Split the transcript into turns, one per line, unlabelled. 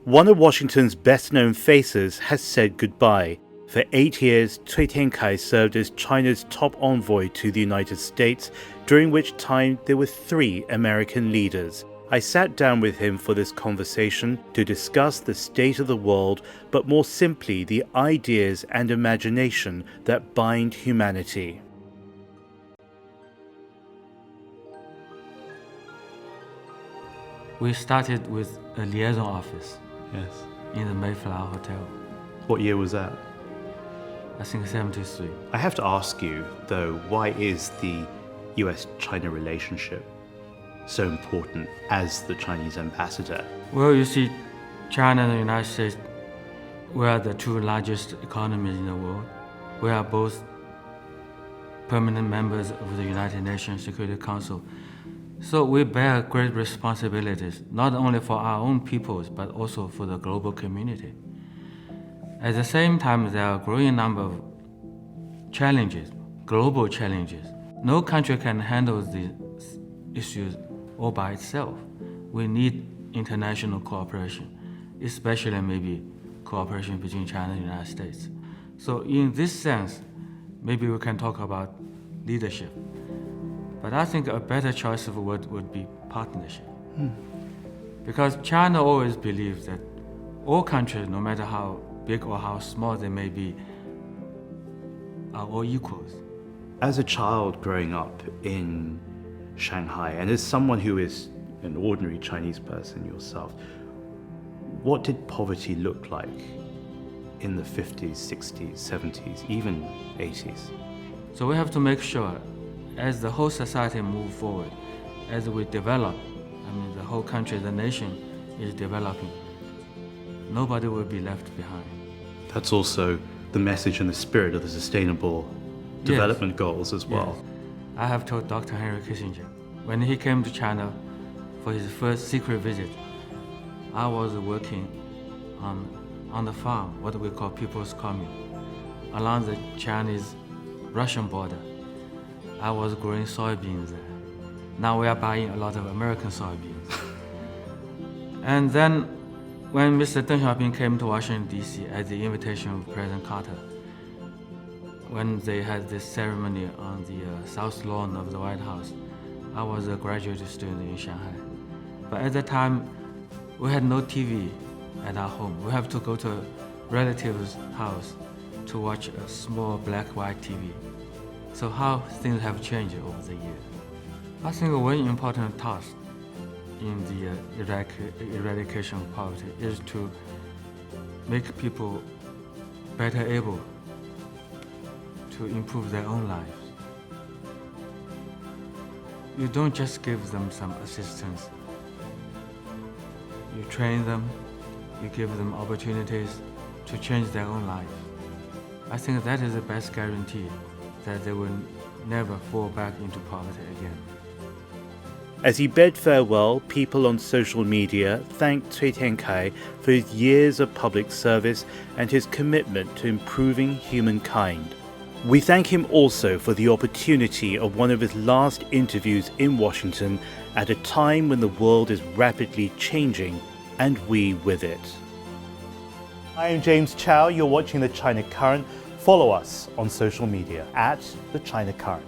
One of Washington's best-known faces has said goodbye. For 8 years, Cui Tiankai served as China's top envoy to the United States, during which time there were 3 American leaders. I sat down with him for this conversation to discuss the state of the world, but more simply the ideas and imagination that bind humanity.
We started with a liaison office.
Yes.
In the Mayflower Hotel.
What year was that?
I think 73.
I have to ask you, though, why is the US-China relationship so important as the Chinese ambassador?
Well, you see, China and the United States, we are the 2 largest economies in the world. We are both permanent members of the United Nations Security Council. So we bear great responsibilities, not only for our own peoples, but also for the global community. At the same time, there are a growing number of challenges, global challenges. No country can handle these issues all by itself. We need international cooperation, especially maybe cooperation between China and the United States. So in this sense, maybe we can talk about leadership. But I think a better choice of a word would be partnership. Because China always believes that all countries, no matter how big or how small they may be, are all equals.
As a child growing up in Shanghai, and as someone who is an ordinary Chinese person yourself, what did poverty look like in the 50s, 60s, 70s, even 80s?
So we have to make sure, as the whole society moves forward, as we develop, the whole country, the nation is developing, nobody will be left behind.
That's also the message and the spirit of the Sustainable Development Goals as well.
Yes. I have told Dr. Henry Kissinger, when he came to China for his first secret visit, I was working on the farm, what we call People's Commune, along the Chinese-Russian border. I was growing soybeans there. Now we are buying a lot of American soybeans. And then when Mr. Deng Xiaoping came to Washington, D.C. at the invitation of President Carter, when they had this ceremony on the south lawn of the White House, I was a graduate student in Shanghai. But at that time, we had no TV at our home. We have to go to a relative's house to watch a small black-white TV. So how things have changed over the years. I think one important task in the eradication of poverty is to make people better able to improve their own lives. You don't just give them some assistance. You train them, you give them opportunities to change their own life. I think that is the best guarantee that they will never fall back into poverty again.
As he bid farewell, people on social media thanked Cui Tiankai for his years of public service and his commitment to improving humankind. We thank him also for the opportunity of one of his last interviews in Washington at a time when the world is rapidly changing, and we with it. I am James Chau. You're watching The China Current. Follow us on social media at The China Current.